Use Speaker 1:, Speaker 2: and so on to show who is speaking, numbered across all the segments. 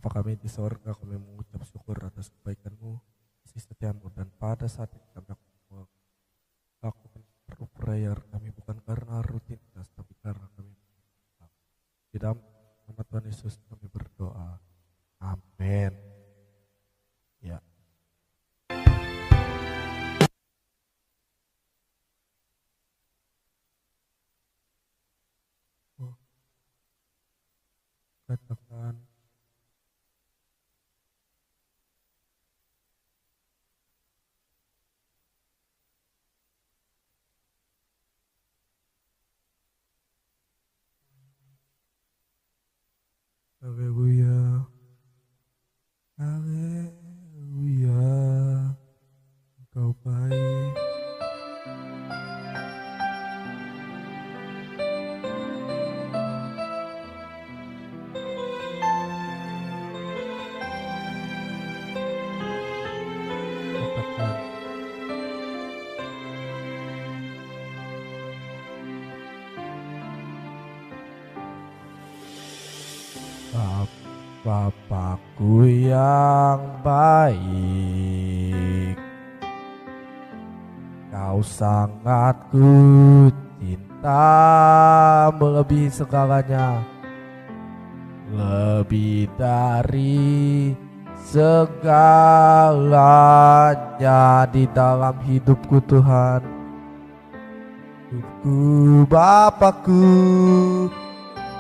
Speaker 1: Bapa kami di sorga, kami mengucap syukur atas kebaikan-Mu, kasih setia-Mu, dan pada saat ini kami melakukan prayer kami bukan karena rutinitas, tapi karena kami di dalam nama Tuhan Yesus kami berdoa. Amin. Ya. Katakan haleluya, haleluya, Engkau baik. Katakan Bapakku yang baik, Kau sangat ku cinta melebihi segalanya, lebih dari segalanya di dalam hidupku Tuhan. Hidupku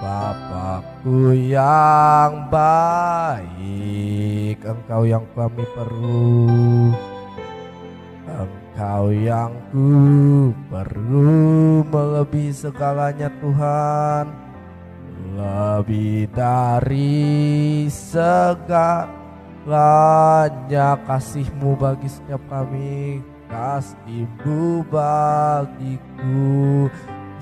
Speaker 1: Bapakku yang baik, Engkau yang kami perlu, Engkau yang ku perlu melebihi segalanya Tuhan, lebih dari segalanya kasih-Mu bagi setiap kami, kasih-Mu bagiku.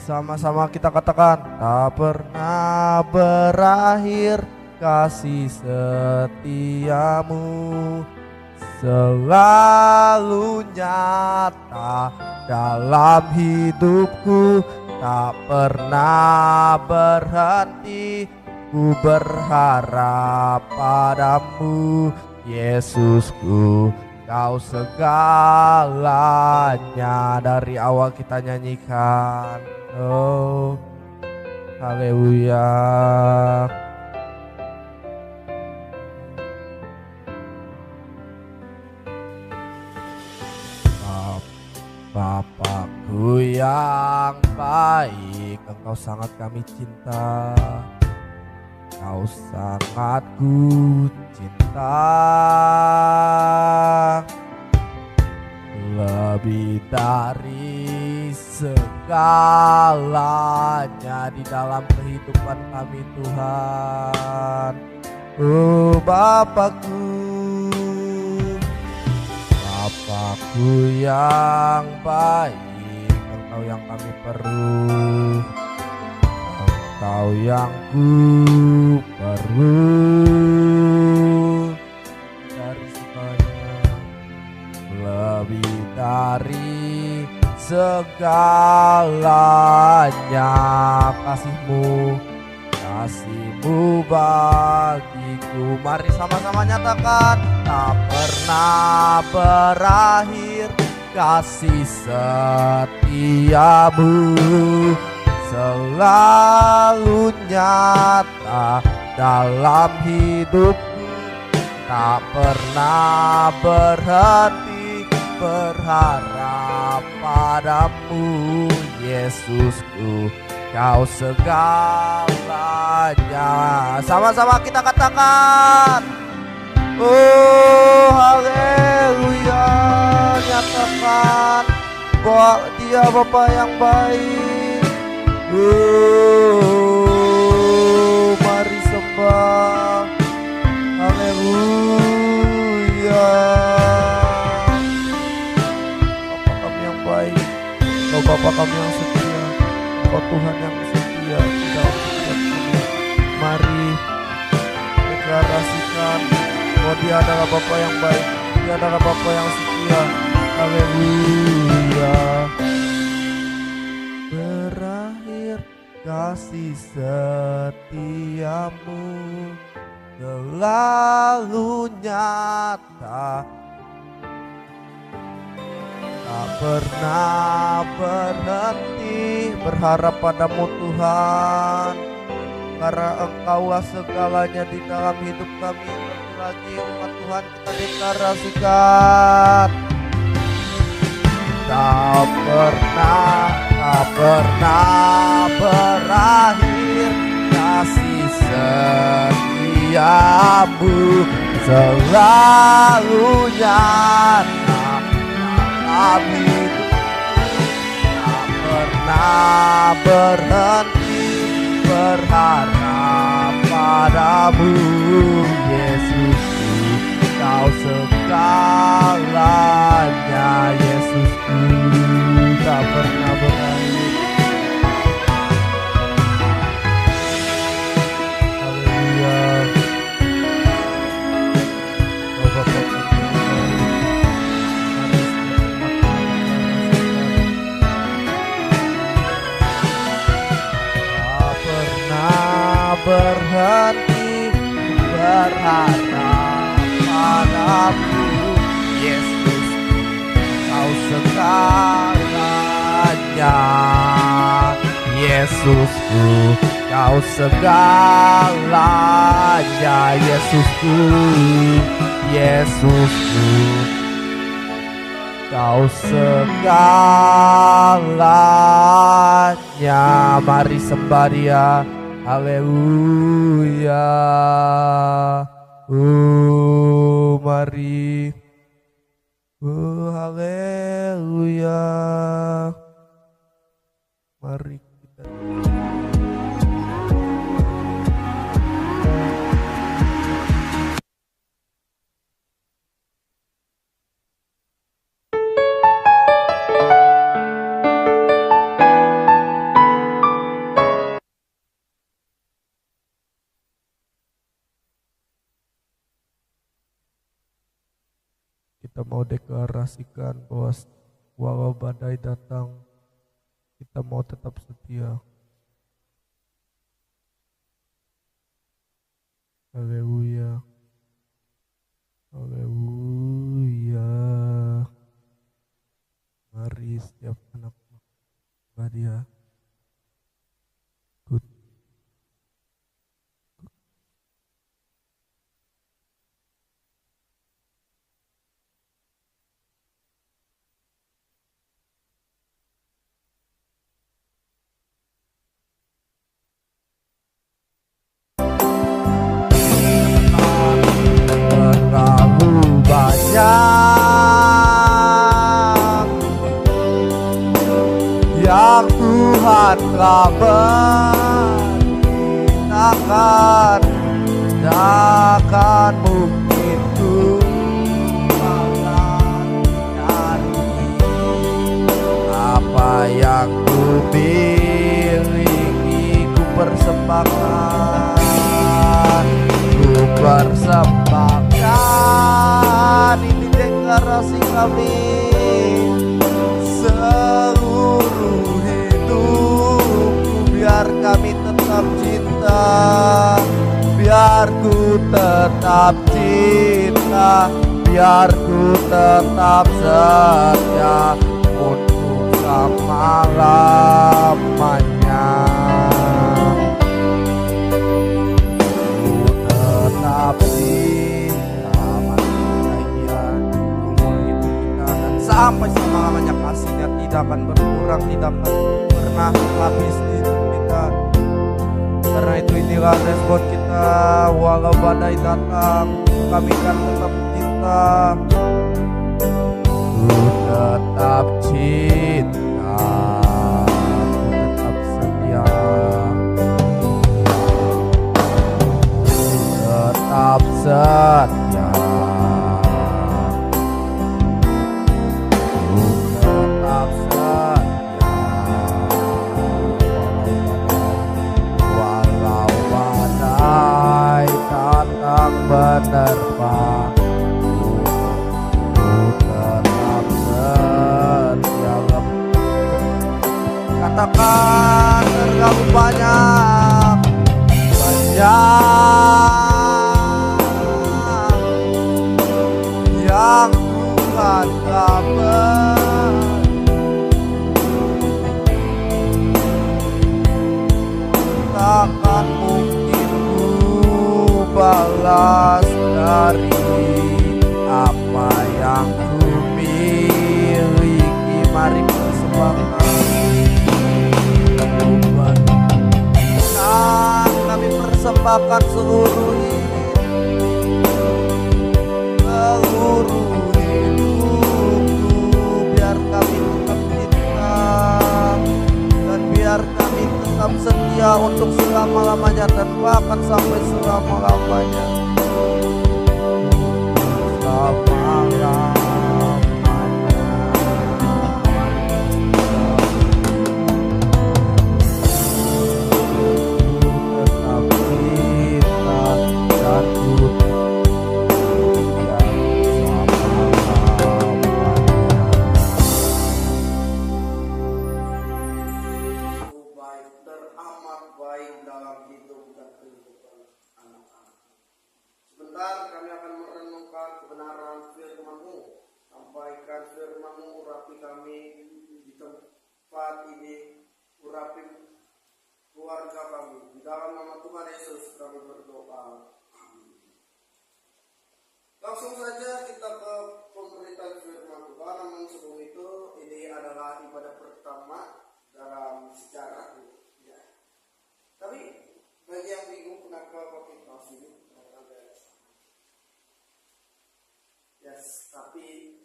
Speaker 1: Sama-sama kita katakan, tak pernah berakhir kasih setiamu, selalu nyata dalam hidupku, tak pernah berhenti ku berharap padamu, Yesusku. Kau segalanya. Dari awal kita nyanyikan, oh haleluya. Bapakku yang baik, Engkau sangat kami cinta, Kau sangat ku cinta, lebih dari segalanya di dalam kehidupan kami Tuhan. Oh Bapakku yang baik, Engkau yang kami perlu, Engkau yang ku perlu dari segalanya, lebih dari segalanya kasih-Mu bagiku. Mari sama-sama nyatakan, tak pernah berakhir kasih setiamu, selalu nyata dalam hidupku, tak pernah berhenti berharap padamu, Yesusku. Kau segalanya. Sama-sama kita katakan, oh haleluya. Nyatakan bahwa Dia Bapa yang baik. Oh mari sembah, haleluya. Bapa kami yang baik, Kau Bapa kami yang setia, Kau Tuhan yang setia di dalam setiap kami. Mari deklarasikan bahwa Dia adalah Bapa yang baik, Dia adalah Bapa yang setia. Haleluya. Berakhir kasih setiamu, selalu nyata, tak pernah berhenti berharap padamu Tuhan, karena Engkaulah segalanya di dalam hidup kami. Lagi umat Tuhan kita deklarasikan, tak pernah berakhir kasih setiamu, selalu nyata dalam hidup, tak pernah berhenti berharap padamu Yesusku, Kau segalanya Yesusku, tak pernah berakhir. Haleluya. Oh Bapa kita, tak pernah berhenti berharap padamu Yesus, Kau segalanya Yesusku, Kau segalanya Yesusku, Yesusku, Kau segalanya. Mari sembah Dia. Haleluya. Mari. Haleluya. Mari kita mau deklarasikan bahwa walau badai datang, kita mau tetap setia. Haleluya. Haleluya. Mari setiap anak Dia. Yang Tuhan telah beritakan, takkan mungkin ku dari apa yang ku miliki, ku persembahkan, ini deklarasi kami. Seluruh hidupku biar kami tetap cinta, biar ku tetap cinta, biar ku tetap setia untuk selama-lamanya. Ku tetap cinta manusia umur hidup kita, dan sampai selama-lamanya kasihnya tidak akan berkurang, tidak akan pernah habis di hidup kita. Karena itu inilah respon kita, walau badai datang kami akan tetap cinta. Ku tetap cinta, ku tetap setia, ku tetap setia. Menerpa, ku tetap setia. Katakan terlalu banyak
Speaker 2: balas dari apa yang ku miliki. Mari persembahkan dan kami persembahkan seluruh hidupku, biar kami tetap cinta dan biar kami tetap setia untuk selama-lamanya dan bahkan sampai selama-lamanya. Selama-lamanya tetap cinta dan ku setia selama-lamanya.
Speaker 3: Baik, teramat baik dalam hidup dan kehidupan anak-anak. Sebentar kami akan merenungkan kebenaran firman-Mu. Sampaikan firman-Mu, urapi kami di tempat ini, urapi keluarga kami. Di dalam nama Tuhan Yesus kami berdoa. Amin. Langsung saja kita ke pemberitaan firman Tuhan. Namun sebelum itu, ini adalah ibadah pertama dalam sejarah ya. Tapi bagi yang bingung kenapa pakai kaos ini, yes, tapi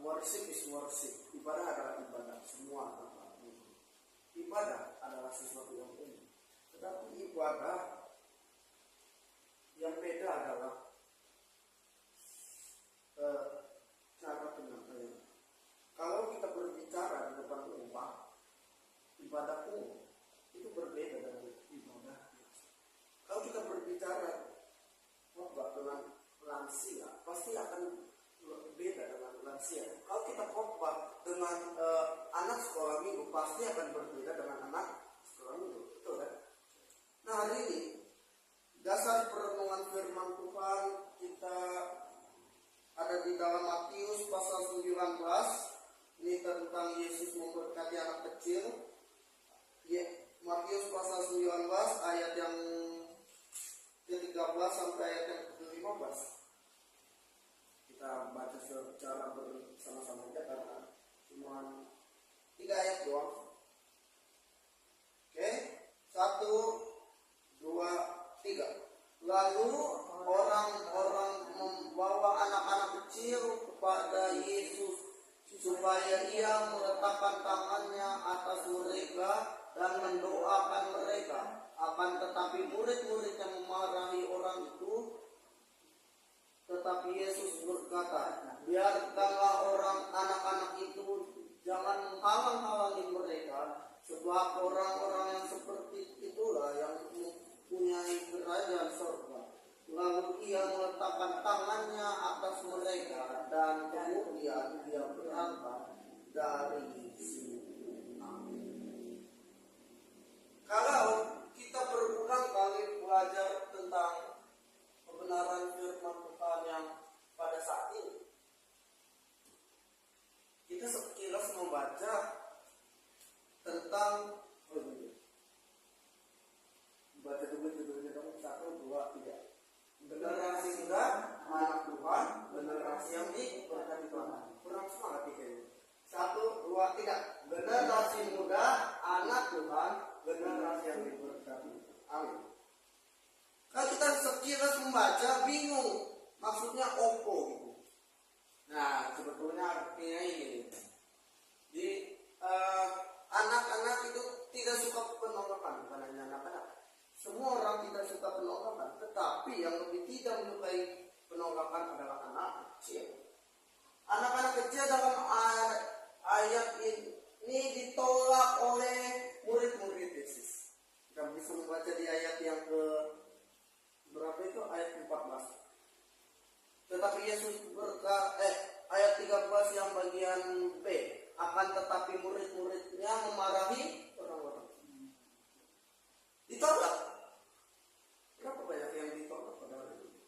Speaker 3: worship is worship. Ibadah adalah ibadah. Semua ibadah adalah sesuatu yang unik. Tetapi ibadah yang beda adalah cara penyampaian. Kalau kita berbicara di depan umat, ibadah umum itu berbeda dengan ibadah biasa. Kalau kita berbicara khotbah dengan lansia, pasti akan beda dengan lansia. Kalau kita khotbah dengan anak sekolah minggu, pasti akan berbeda dengan anak sekolah minggu, betul kan? Nah, hari ini dasar perenungan firman Tuhan kita ada di dalam Matius pasal 19. Ini tentang Yesus memberkati anak kecil. Ya, Matius pasal 19 ayat yang ke-13 sampai ayat yang ke-15. Kita baca secara bersama-sama aja karena cuma 3 ayat doang. Oke, 1, 2, 3. Lalu orang-orang membawa anak-anak kecil kepada Yesus supaya ia meletakkan tangannya atas mereka dan mendoakan mereka. Akan tetapi murid-murid yang memarahi orang itu. Tetapi Yesus berkata, biarkanlah orang anak-anak itu, jangan menghalang-halangi mereka, sebab orang-orang yang seperti itulah yang mempunyai kerajaan surga. Lalu ia meletakkan tangannya atas mereka dan kemudian dia berangkat dari situ. Amin. Kalau kita berulang kali belajar tentang kebenaran firman Tuhan yang pada saat ini, kita sekilas membaca tentang baca dulu judulnya dong, 1, 2, 3. Generasi muda anak Tuhan, generasi yang diberkati Tuhan. Kurang semangat ini. 1, 2, 3. Generasi muda anak Tuhan, generasi yang diberkati. Amin. Kalau kita sekilas membaca bingung, maksudnya opo gitu. Nah, sebetulnya artinya ini. Di anak-anak itu tidak suka penolakan, bukan hanya anak-anak. Semua orang tidak suka penolakan, tetapi yang lebih tidak menyukai penolakan adalah anak kecil. Anak-anak kecil dalam ayat ini ditolak oleh murid-murid Yesus. Kita bisa membaca di ayat yang ke berapa itu? Ayat 14. Tetapi Yesus ayat 13 yang bagian B. Akan tetapi murid-muridnya memarahi orang-orang. Ditolak. Berapa banyak yang ditolak pada hari ini?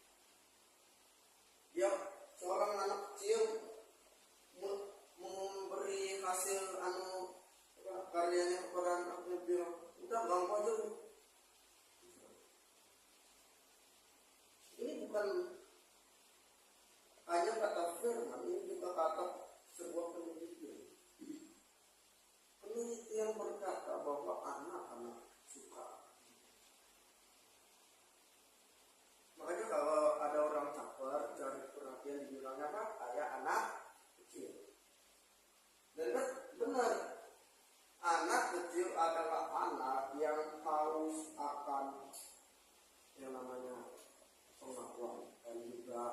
Speaker 3: Ya, seorang anak kecil memberi hasil karyanya kepada anaknya, bilang udah ganggu aja. hanya kata firman, ini juga kata sebuah penelitian. Penelitian berkata bahwa anak-anak suka. Makanya kalau ada orang caper cari perhatian dibilangnya apa? Kayak anak kecil. Dan benar, anak kecil adalah anak yang haus akan yang namanya pengakuan dan juga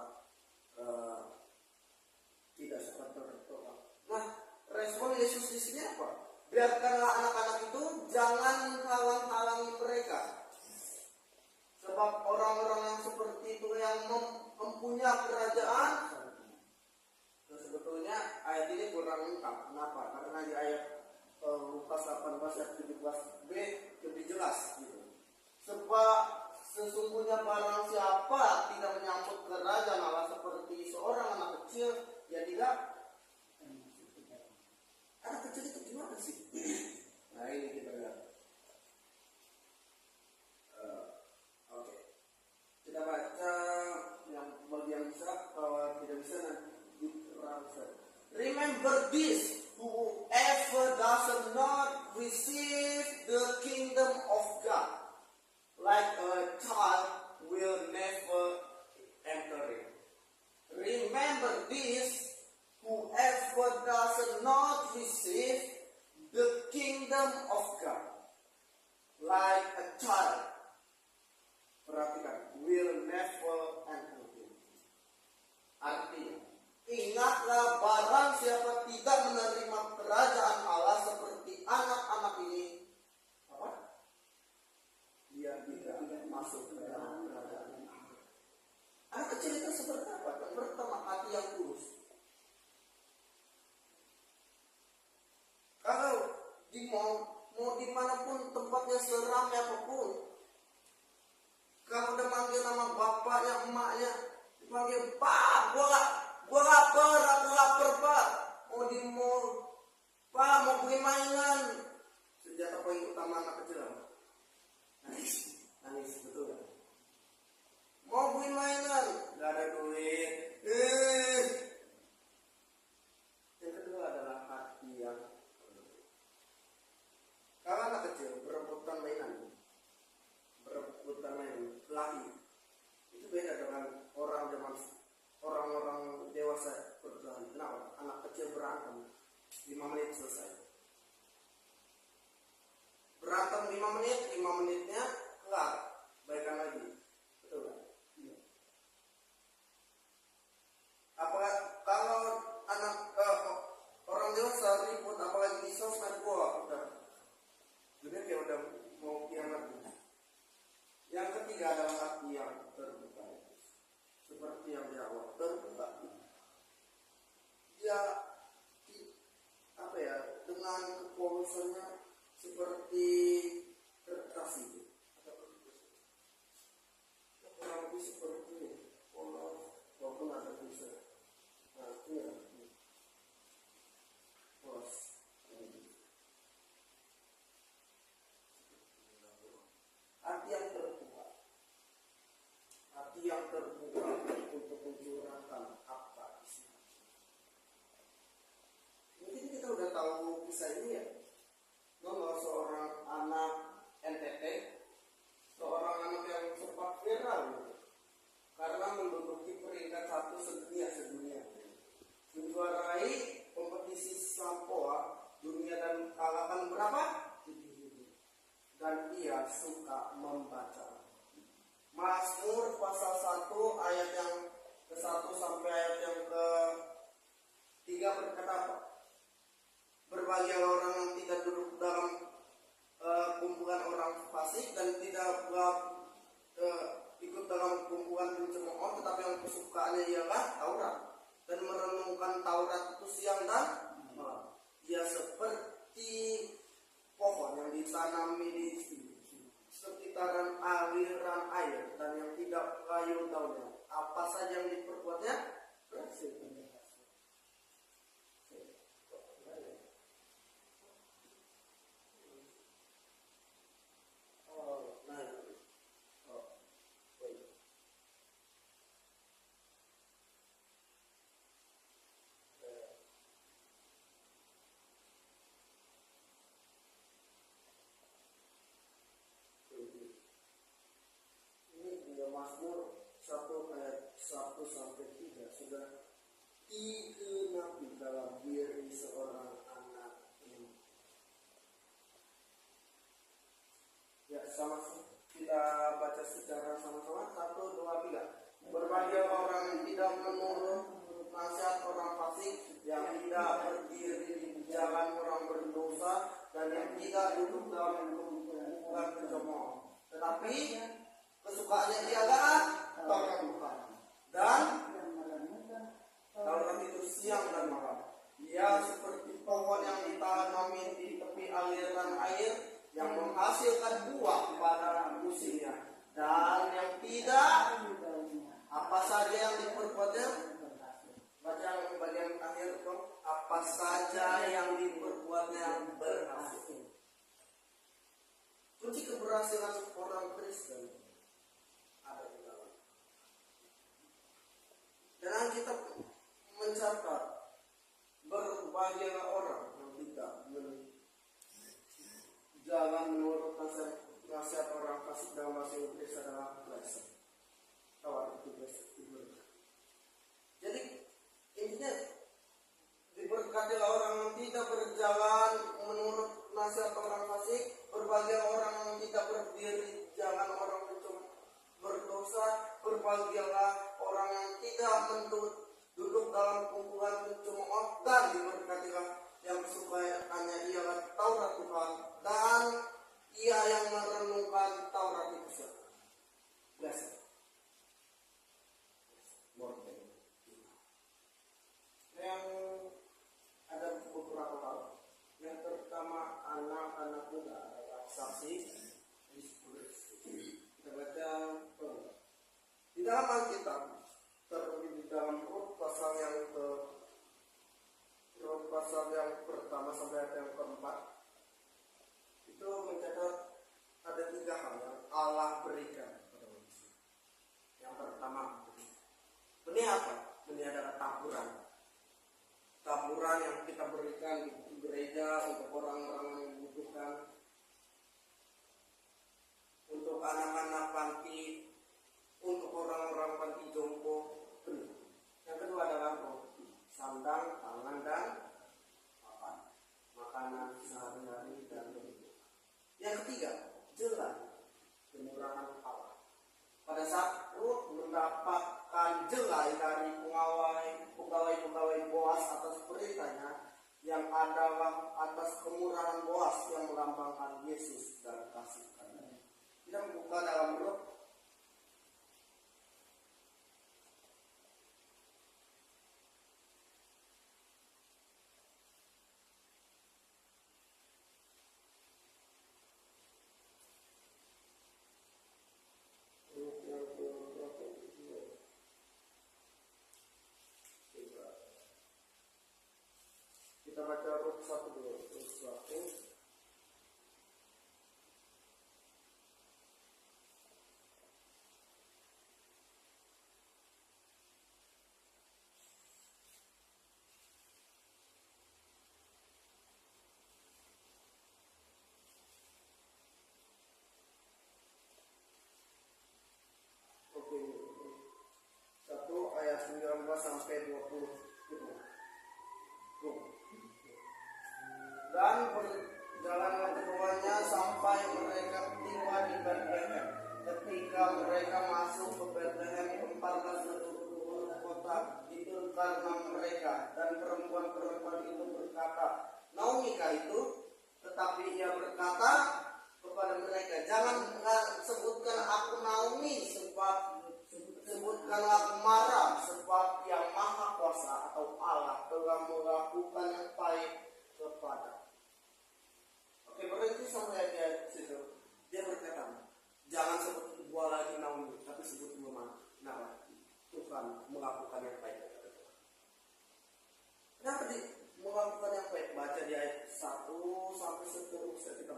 Speaker 3: tidak sempat berdoa. Nah, respon Yesus di sini apa? Biarkanlah anak-anak itu jangan halang-halangi mereka. Sebab orang-orang yang seperti itu yang mempunyai kerajaan. Nah, sebetulnya ayat ini kurang lengkap. Kenapa? Karena di ayat Lukas 18 ayat 17b lebih jelas gitu. Sebab sesungguhnya barang siapa tidak menyambut kerajaan Allah seperti seorang anak kecil, ya tidak. Anak kecil itu gimana sih? Nah ini kita lihat. Oke. Kita baca yang bagian bisa, kalau tidak bisa nanti remember this, whoever does not receive the kingdom of God like a child will never enter it. Remember this, whoever does not receive the kingdom of God like a child, perhatikan, will never enter it. Artinya, ingatlah barang siapa tidak menerima kerajaan Allah seperti anak-anak ini, apa? Dia tidak masuk ke dalam kerajaan Allah. Anak kecil itu seperti apa? Yang pertama, hati yang tulus. Kalau di mau dimanapun tempatnya seramai apapun, kalau udah manggil nama bapaknya, emaknya, dipanggil Pak, gua lapar, aku lapar Pak. Mau di mall, Pak mau beli mainan. Senjata poin utama anak kecil apa? Nangis betul kan? Mau beli mainan, nggak ada duit. Yang kedua adalah hati yang kalau anak kecil berebutan mainan, lari, itu beda dengan orang-orang dewasa berkelahi. Kenapa? Anak kecil berantem 5 menit selesai. Berantem 5 menit, 5 menitnya kelar, baikan lagi. Betul kan? Iya. Apakah kalau anak orang dewasa ribut, apalagi di sosmed, udah dunia kayak udah mau kiamat. Yang ketiga adalah hati yang terbuka, seperti yang di awal, terbuka. Dia apa ya, dengan kepolosannya seperti kertas itu, kurang lebih seperti polos, walaupun ada tulisan. Nah, ini polos. Hati yang terbuka, hati yang terbuka untuk mencurahkan apa isinya. Mungkin kita udah tahu kisah ini ya. Bahwa seorang anak NTT, seorang anak yang sempat viral gitu, karena menduduki peringkat 1 sedunia, menjuarai kompetisi Sampoa dunia dan kalahkan berapa? Dan ia suka membaca. Mazmur pasal 1 ayat yang ke-1 sampai ayat yang ke-3 berkata apa? Berbahagialah orang yang tidak duduk dalam kumpulan orang fasik dan tidak ikut dalam kumpulan pencemooh, tetapi yang kesukaannya ialah Taurat dan merenungkan Taurat itu siang dan malam. Ia seperti pohon yang ditanami di sekitaran aliran air dan yang tidak layu daunnya. Apa saja yang diperbuatnya berhasil. sudah digenapi dalam diri seorang anak ini. Ya, sama kita baca secara sama-sama. 1, 2, 3. Berbahagia orang yang tidak menurut nasihat orang fasik, yang tidak berdiri di jalan orang berdosa, dan yang tidak duduk dalam kumpulan pencemooh. Tetapi kesukaannya dia adalah Taurat Tuhan, dan Taurat itu siang dan malam. Dia seperti pohon yang ditanami di tepi aliran air, yang menghasilkan buah pada musimnya, dan yang tidak apa saja yang diperbuatnya. Baca bagian akhir dong. Apa saja yang diperbuatnya berhasil. Kunci keberhasilan orang Kristen ada di dalam. Dan kita mencatat berbahagialah orang yang tidak jalan menurut nasihat orang fasik. Dalam bahasa Inggris adalah blessed. Tawar itu blessed. Jadi intinya diberkatilah orang yang tidak berjalan menurut nasihat orang fasik. Berbahagialah orang yang tidak berdiri jalan orang berdosa. Berbahagialah orang yang tidak duduk dalam kumpulan pencemooh. Dan diberkatilah yang kesukaannya ialah Taurat Tuhan, dan ia yang merenungkan Taurat itu. Blessed. Yang ada beberapa hal. Yang pertama, anak-anak muda adalah saksi. Kita baca di dalam Alkitab, terlebih di dalam Rut pasal yang pertama sampai ayat yang keempat, itu mencatat ada 3 hal yang Allah berikan kepada manusia. Yang pertama, benih apa? Benih adalah taburan yang kita berikan di gereja untuk orang-orang yang membutuhkan, untuk anak-anak panti, untuk orang-orang panti jompo. Yang kedua adalah roti, sandang, pangan, dan makanan sehari-hari dan kebutuhan. Yang ketiga, jelas kemurahan Allah. Pada saat Rut mendapatkan jelai dari pegawai Boas atas beritanya, yang adalah atas kemurahan Boas yang melambangkan Yesus dan kasih karunia. Kita membuka dalam Rut kita baca Rut 1 dulu, terus 1. Oke. 1 ayat 19 sampai 20. Dan berjalanlah keduanya sampai mereka tiba di Bethlehem. Ketika mereka masuk ke Bethlehem, tempatlah seluruh kota itu karena mereka. Dan perempuan-perempuan itu berkata, Naomi kah itu? Tetapi ia berkata kepada mereka, jangan sebutkan aku Naomi, sebab sebutkanlah aku Mara, sebab yang Maha Kuasa atau Allah telah melakukan yang baik kepada. Oke, berhenti sampai dia situ. Dia berkata, jangan sebut gua lagi Naomi, tapi sebut Mara. Tuhan melakukan yang baik kepada Tuhan. Kenapa melakukan yang baik? Baca di ayat 1 sampai seterusnya kita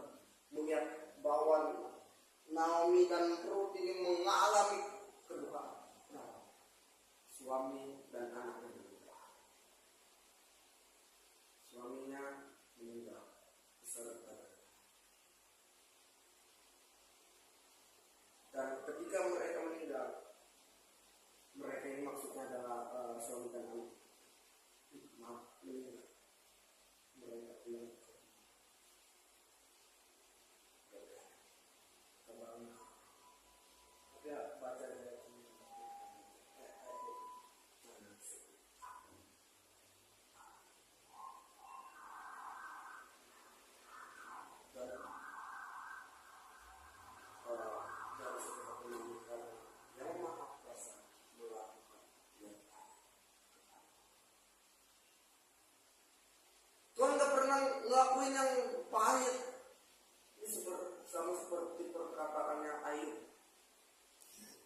Speaker 3: melihat bahwa Naomi dan Rut ini mengalami kedukaan. Suami dan anaknya meninggal. Suaminya meninggal beserta. Dan ketika mereka meninggal, mereka ini maksudnya adalah suami mereka pulang ya baca dari Tuhan gak pernah ngelakuin yang pahit. Ini sama seperti perkataannya Ayub.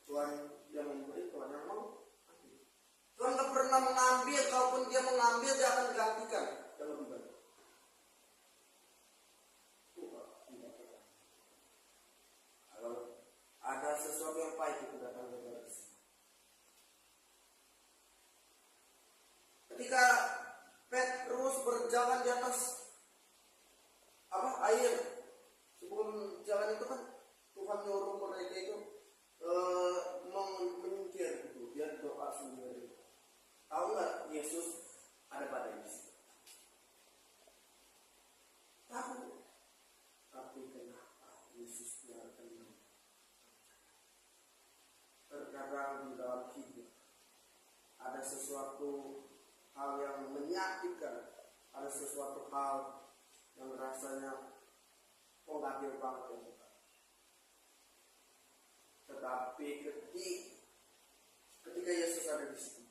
Speaker 3: Tuhan yang memberi, Tuhan yang mau. Tuhan gak pernah mengambil, kalaupun dia mengambil dia akan gantikan yang lebih baik. Kalau ada sesuatu yang pahit itu datang dari Allah. Ketika Petrus berjalan di atas air, sebelum jalan itu kan Tuhan nyuruh mereka itu menyingkir gitu, biar doa sendiri. Tahu nggak Yesus ada pada Yesus? Tahu, tapi kenapa Yesus biarkan? Terkadang di dalam hidup ada sesuatu hal yang menyakitkan, ada sesuatu hal yang rasanya mengadil banget ya. Tetapi ketika Yesus ada di situ,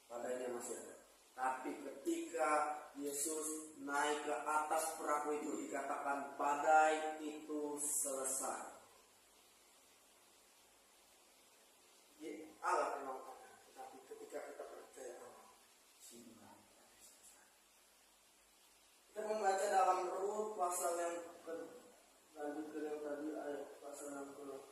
Speaker 3: padanya masih ada. Tapi ketika Yesus naik ke atas perahu itu, dikatakan badai itu selesai. Allah memang ada, tetapi ketika kita percaya Allah, kita membaca dalam Rut pasal yang lanjut ke yang tadi, ayat pasal 60.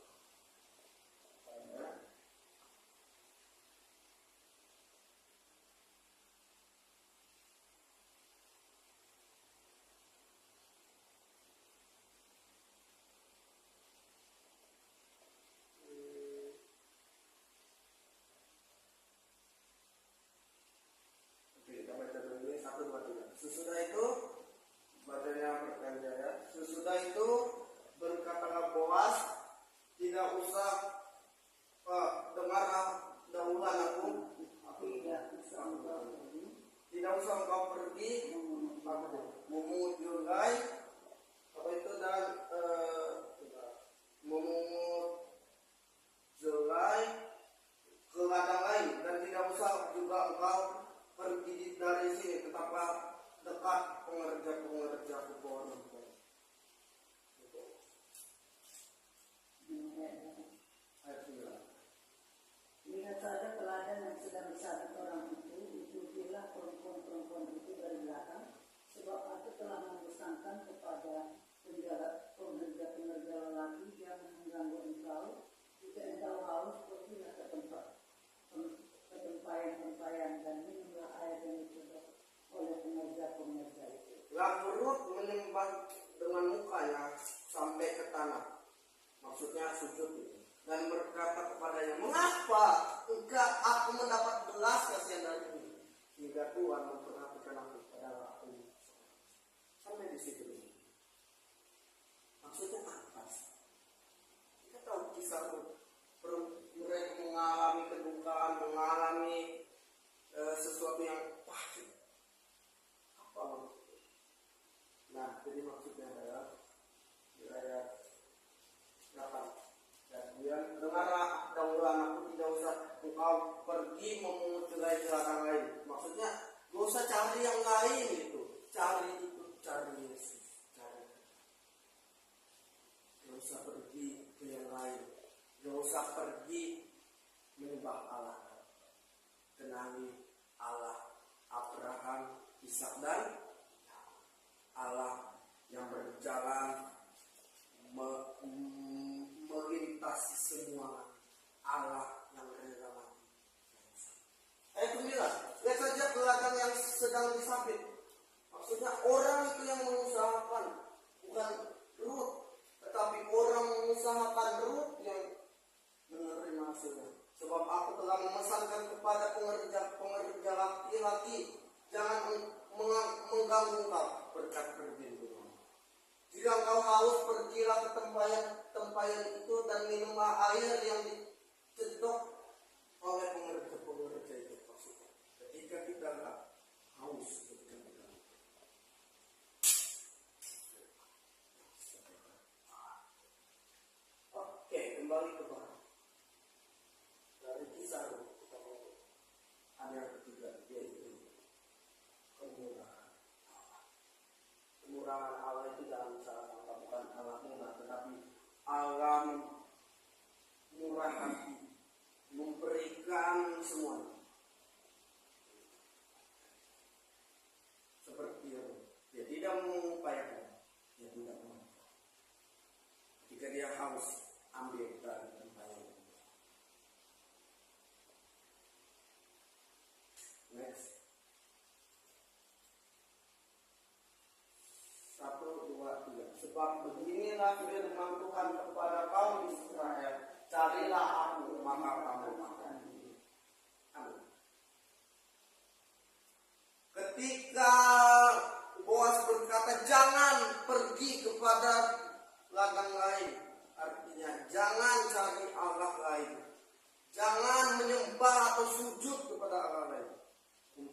Speaker 3: Sesudah itu, bacanya bertanya ya. Sesudah itu berkatalah Boas, tidak usah dengar dahulu anakku, tidak usah engkau pergi memungut julai, apa itu dan memungut julai ke ladang lain, dan tidak usah juga engkau pergi dari sini, tetaplah dekat pengerja pohon.
Speaker 4: Lihat saja teladan yang sedang disabit orang itu, ikutilah perempuan-perempuan itu dari belakang, sebab aku telah memesankan kepada pengerja-pengerja lelaki yang mengganggu engkau. Jika engkau haus, pergilah ke tempat tempayan dan minumlah air yang disedot oleh pengerja-pengerja itu.
Speaker 3: Lalu Rut menyembah dengan mukanya sampai ke tanah, maksudnya sujud, dan berkata kepadanya, mengapa enggak aku mendapat belas kasihan darimu, hingga Tuhan memperhatikan aku pada aku. Sampai di situ. Maksudnya apa? Kita tahu kisah Rut. Mereka mengalami kedukaan, mengalami sesuatu yang pahit. Apa maksudnya? Nah, jadi maksudnya adalah di ayat 8. Dan kemudian dengarlah dahulu anakku, tidak usah engkau pergi memungut julai ke ladang lain. Maksudnya gak usah cari yang lain itu. Cari Yesus. Gak usah pergi ke yang lain. Gak usah pergi menyembah Allah. Kenali Allah Abraham, Ishak dan Allah yang berjalan melintasi semua, Allah yang rela mati. Ayat 9, lihat saja ladang yang sedang disabit. Maksudnya orang itu yang mengusahakan, bukan Rut, tetapi orang mengusahakan Rut yang menerima hasilnya. Sebab aku telah memesankan kepada pengerja laki-laki, jangan mengganggu kau, berkat firman Tuhan. Jika engkau haus, pergilah ke tempayan itu dan minumlah air yang dicedok oleh pengerja itu. Maksudnya, ketika kita nggak haus, oke, kembali ke bawah. Dari kisah kita mau ada yang ketiga, yaitu kemurahan. Kemurahan Allah itu dalam salah satu bukan Allah murah, tetapi Allah murah hati, memberikan semuanya. Seperti dia tidak mengupayakan, dia tidak mau. Jika dia haus, ambil dari tempayan. Next. 1, 2, 3. Sebab beginilah firman Tuhan kepada kaum Israel, carilah aku maka kamu akan hidup. Amin. Ketika Boas berkata jangan pergi kepada ladang lain, artinya jangan cari Allah lain, jangan menyembah atau sujud kepada Allah lain.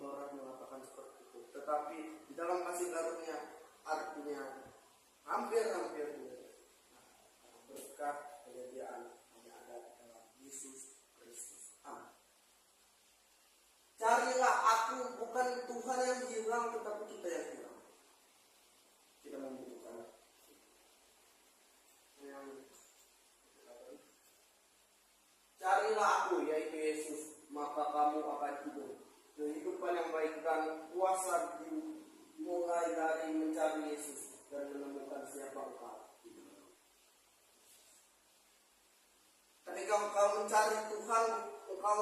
Speaker 3: Taurat mengatakan seperti itu, tetapi di dalam kasih karunia artinya hampir berkat penyediaan hanya ada dalam Yesus Kristus. Amin. Carilah aku, bukan Tuhan yang hilang, tetapi kita yang hilang. Kita membutuhkan carilah aku, yaitu Yesus, maka kamu akan hidup. Kehidupan yang baik dan kuasa dimulai dari mencari Yesus dan menemukan siapa engkau. Ketika engkau mencari Tuhan, engkau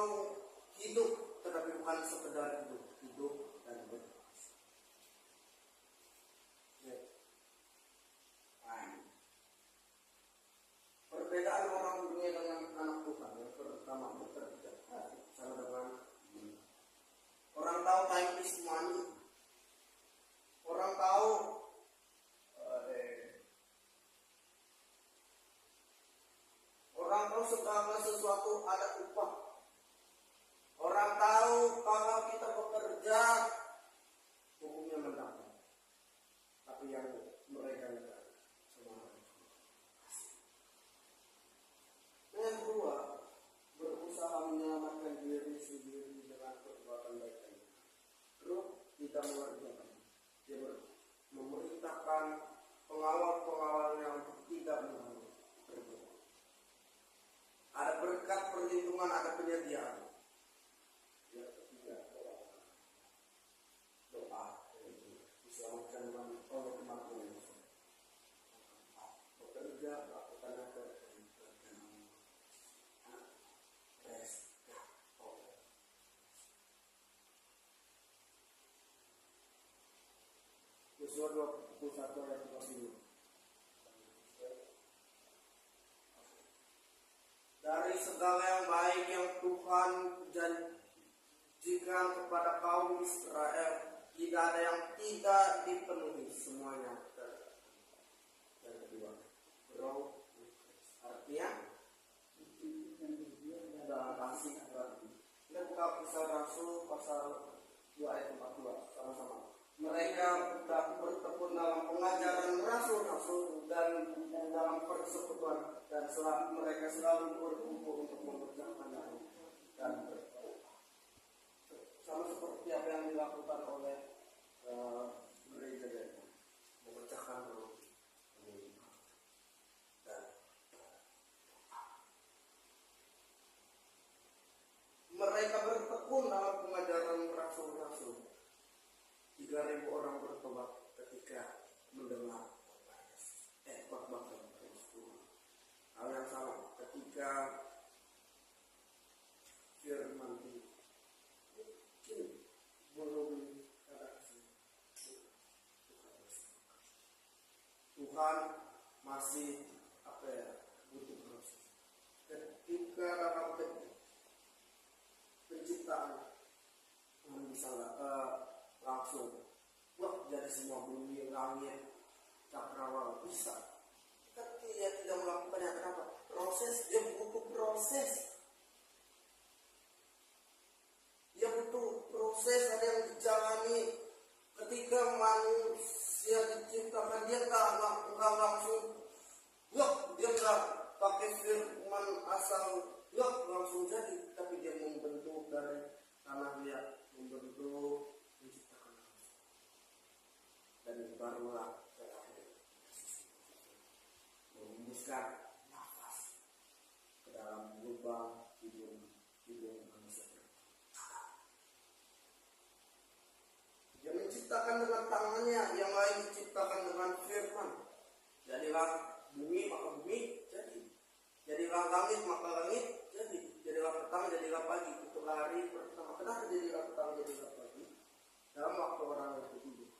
Speaker 3: hidup, tetapi bukan sekedar hidup dan berkuasa. Perbedaan orang dunia dengan anak Tuhan, yang pertama bekerja sama dengan orang tahu time is money. Orang tahu segala sesuatu ada upah. Orang tahu kalau kita bekerja hukumnya mendapat. Tapi yang mereka enggak semua. Yang kedua, berusaha menyelamatkan diri sendiri dengan perbuatan baik. Terus kita mengerjakan. Dia memerintahkan pengawal-pengawalnya untuk tidak mengganggu. Ada berkat perlindungan, ada penyediaan. Ya, ketiga, doa diselamatkan oleh kematian. Bekerja, lakukan apa? Yosua 21 ayat 22. Dari segala yang baik yang Tuhan janjikan kepada kaum Israel, tidak ada yang tidak dipenuhi, semuanya. Dan kedua, grow, artinya dalam kasih berarti. Kita buka Kisah Rasul pasal 2 ayat 42 sama-sama. Mereka bertekun dalam pengajaran rasul-rasul dan dalam persekutuan, dan mereka selalu berkumpul untuk mengerjakan dan berdoa. Sama seperti apa yang dilakukan oleh gereja, memecahkan roti dan mereka bertekun dalam pengajaran rasul-rasul. 3.000 orang bertobat ketika mendengar khotbah Kristus. Hal yang sama ketika firman mungkin belum Tuhan masih butuh proses. Ketika dalam semua bumi, langit, cakrawala bisa. Tapi dia tidak melakukannya. Kenapa? Proses, dia butuh proses. Dia butuh proses, ada yang dijalani. Ketika manusia diciptakan, dia nggak langsung, dia nggak pakai firman asal, langsung jadi. Tapi dia membentuk dari tanah, dia membentuk, menciptakan manusia. Dan barulah terakhir menghembuskan nafas ke dalam lubang hidung manusia. Dia menciptakan dengan tangannya, yang lain diciptakan dengan firman. Jadilah bumi, maka bumi jadi. Jadilah langit, maka langit jadi. Jadilah petang, jadilah pagi. Itulah hari pertama. Kenapa jadilah petang, jadilah pagi? Dalam waktu orang itu hidup.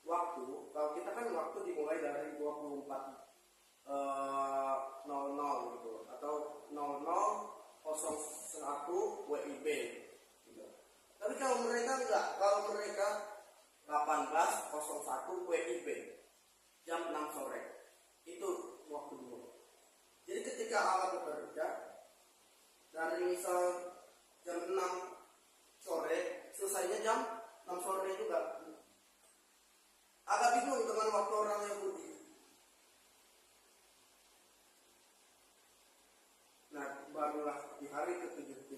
Speaker 3: Waktu, kalau kita kan waktu dimulai dari 24:00 gitu, atau 00:01 WIB gitu. Tapi kalau mereka enggak, kalau mereka 18:01 WIB jam 6 sore itu waktu dimulai. Jadi ketika Allah bekerja dari misal jam 6 sore, selesainya jam 6 sore juga. Agak bingung dengan waktu orang Yahudi. Nah, barulah di hari ke-7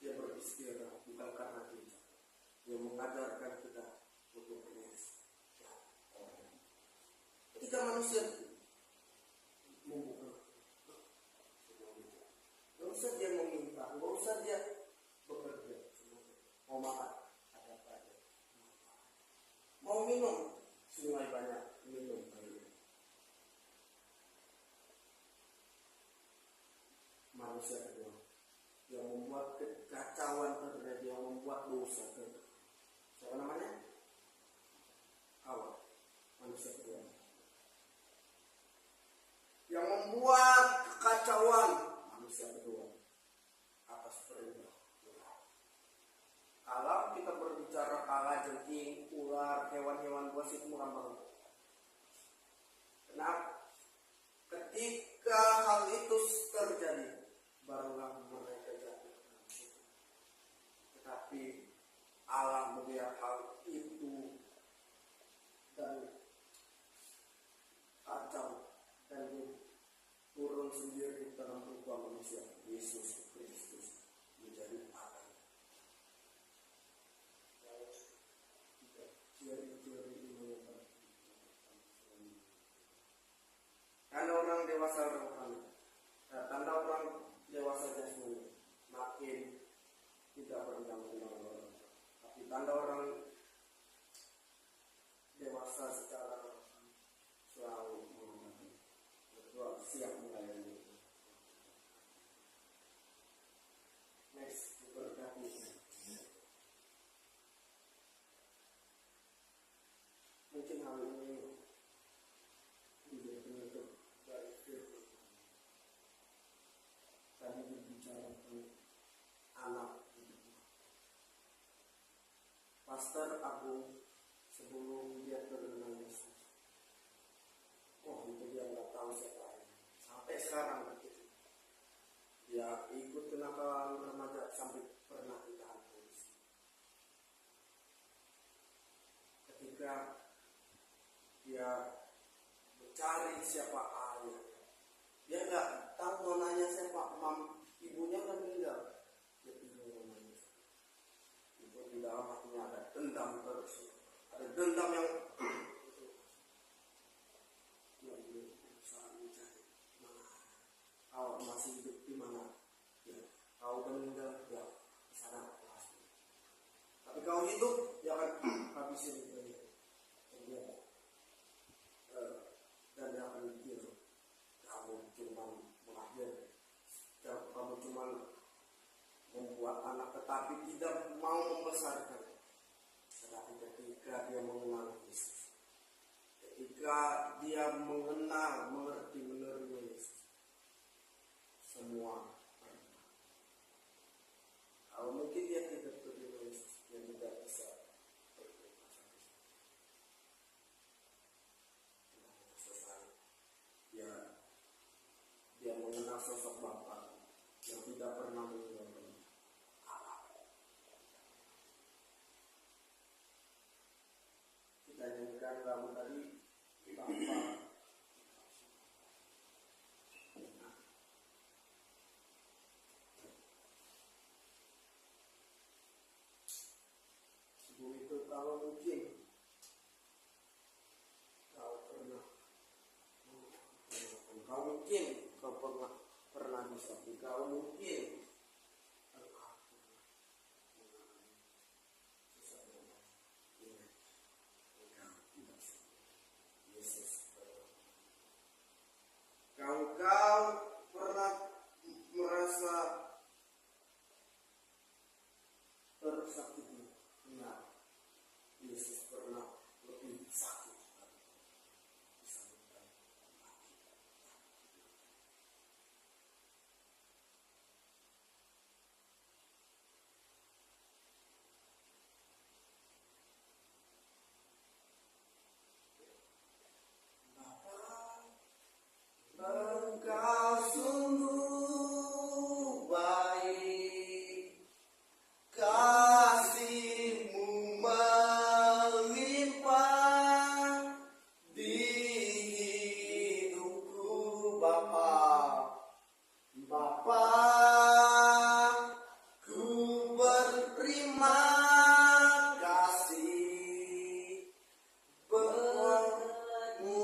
Speaker 3: dia beristirahat, bukan karena gereja. Dia mengajarkan kita untuk beristirahat. Ketika manusia membuka, gak usah dia meminta, gak usah dia bekerja. Mau makan, ada pada. Mau minum, sungai banyak, minum air. Manusia kedua yang membuat kekacauan terjadi, yang membuat dosa terjadi. Siapa namanya? Hawa. Manusia kedua yang membuat kekacauan, manusia kedua atas perintah. Kalau kita berbicara kala jengking, ular, hewan-hewan buas itu murah banget. Kenapa? Ketika hal itu terjadi, barulah mereka jatuh. Tetapi Allah melihat hal itu dan kacau, dan turun sendiri dalam rupa manusia, Yesus Kristus menjadi Allah. Karena orang dewasa rohani, tanda orang dewasa jasmani makin tidak berundang-undang orang, tapi tanda orang dewasa secara selalu menghormati, siap melayani. Next, diberkati. Mungkin hal ini menjadi penutup dari firman. Tadi berbicara tentang anak. Pastor Agung sebelum dia terkenal Yesus, itu dia nggak tahu siapa. Sampai sekarang begitu. Dia ikut kenakalan remaja sampai pernah ditahan polisi. Ketika dia mencari siapa ayah, dia nggak tahu mau nanya siapa, ibunya kan meninggal. Dia bingung namanya. Itu di dalam hatinya ada dendam terus, ada dendam yang berusaha mencari mana kau masih hidup di mana, ya kau udah meninggal, ya di sana pasti. Tapi kau hidup, ya kan habisin itu ya. Dan yang akan mikir kamu cuma melahirkan, kamu cuma membuat anak tetapi tidak mau membesarkan. Tetapi ketika dia mengenal Yesus, ketika dia mengenal, mengerti, menerima Yesus, semua berubah. Kalau mungkin dia tidak terima Yesus, dia tidak bisa tidak pernah meninggalkan. Kita nyanyikan lagu tadi Bapa. Sebelum itu kalau mungkin kau pernah bisa, kalau mungkin kau pernah merasa tersakiti. Nah, Yesus pernah lebih sakit. Engkau sungguh baik, kasih-Mu melimpah di hidupku, Bapa. Bapa, ku berterima kasih berkat-Mu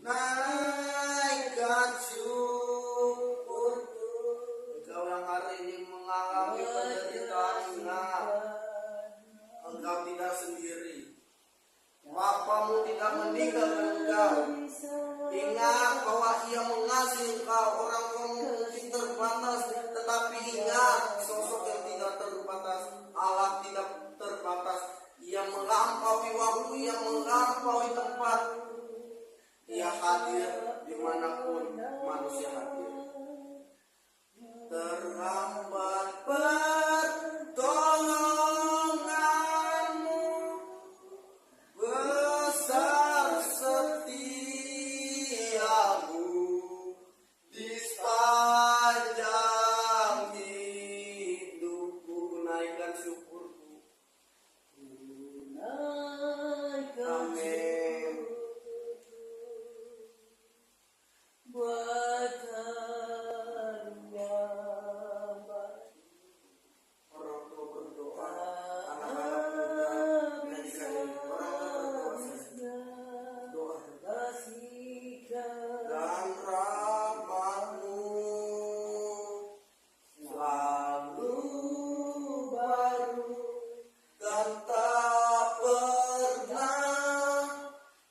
Speaker 3: naikkan syukurku. Engkau yang hari ini mengalami penderitaan, ingat, engkau tidak sendiri. Bapamu tidak meninggalkan engkau. Ingat bahwa Ia mengasihi engkau. Orang tuamu mungkin terbatas, tetapi ingat, sosok yang tidak terbatas, Allah tidak terbatas. Ia melampaui waktu, Ia melampaui tempat. Ia hadir dimanapun manusia hadir. Terhambat pertolongan-Mu, besar setia-Mu di sepanjang hidupku. Naikkan syukurku. Amin. Orang tua berdoa, anak-anak muda nyanyikan ini. Orang tua berdoa, doa. Dan rahmat-Mu selalu baru dan tak pernah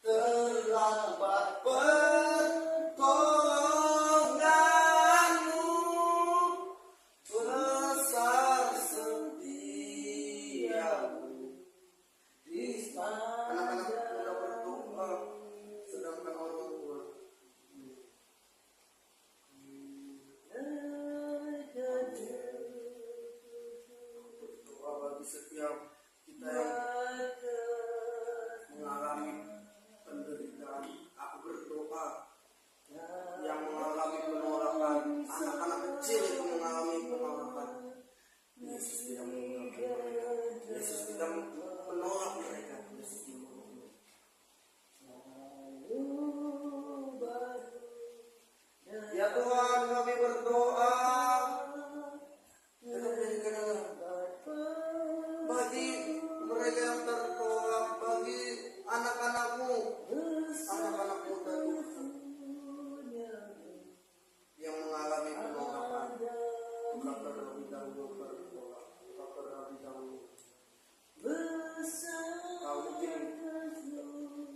Speaker 3: terlambat. Pertolongan-Mu besar setia-Mu. Anak-anak muda berdoa, sedangkan orang tua berdoa bagi setiap kita yang mengalami penderitaan. Aku berdoa yang mengalami penolakan, anak-anak kecil itu mengalami penolakan. Yesus tidak menolak mereka. Yesus tidak menolak mereka. Yesus tidak menolak. Ya Tuhan, kami berdoa, tetap jadikan bagi mereka yang tertolak, bagi anak-anak-Mu, anak-anak muda Tuhan yang mengalami penolakan. Engkau terlebih dahulu bertolak, Engkau terlebih dahulu. Kau mungkin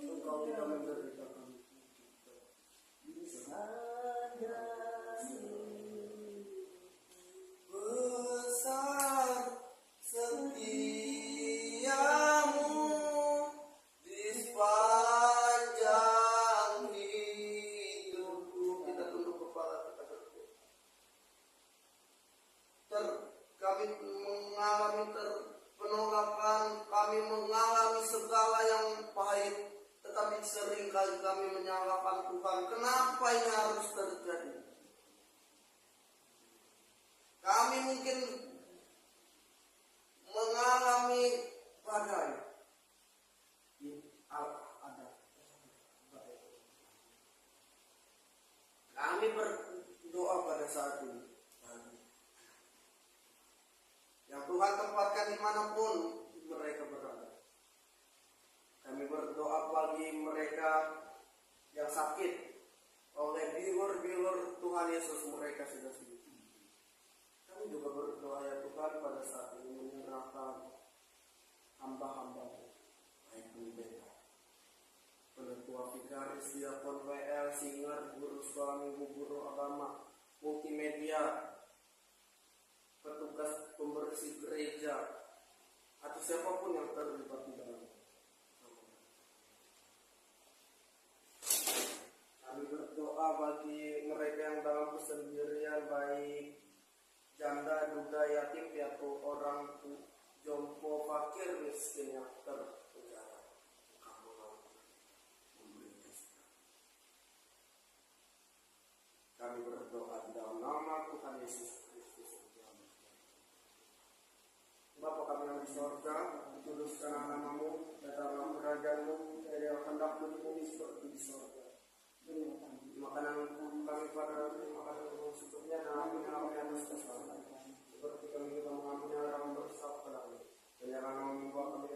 Speaker 3: Engkau tidak menderita kami. Besar setia-Mu di sepanjang hidupku. Kita tunduk kepala, kita berdoa. Kami mengalami penolakan, kami mengalami segala yang pahit, tetapi
Speaker 2: yang sering kali kami menyalahkan Tuhan. Kenapa ini harus terjadi? Kami mungkin mengalami badai. Kami berdoa pada saat ini. Yang Tuhan tempatkan dimanapun mereka berada. Kami berdoa bagi mereka yang sakit oleh bilur-bilur Tuhan Yesus, mereka sudah sembuh. Kami juga berdoa ya Tuhan pada saat ini menyerahkan hamba-hamba-Mu, baik pendeta, penetua vikaris, diakon WL, singer, guru sekolah minggu, guru agama, multimedia, petugas pembersih gereja, atau siapapun yang terlibat di dalam. Kami berdoa bagi mereka yang dalam kesendirian, baik janda, duda, yatim, piatu, orang jompo, fakir, miskin yang terpenjara. Kamu memberi kasih. Kami berdoa di dalam nama Tuhan Yesus Kristus. Bapa kami yang di sorga, dikuduskanlah nama-Mu, datanglah kerajaan-Mu, yang hendak-Mu di bumi seperti di sorga. Makanan kami pada makanan secukupnya, dan ampuni kami atas kesalahan, seperti kami juga mengampuni orang yang bersalah kepada kami. Dan jangan membawa kami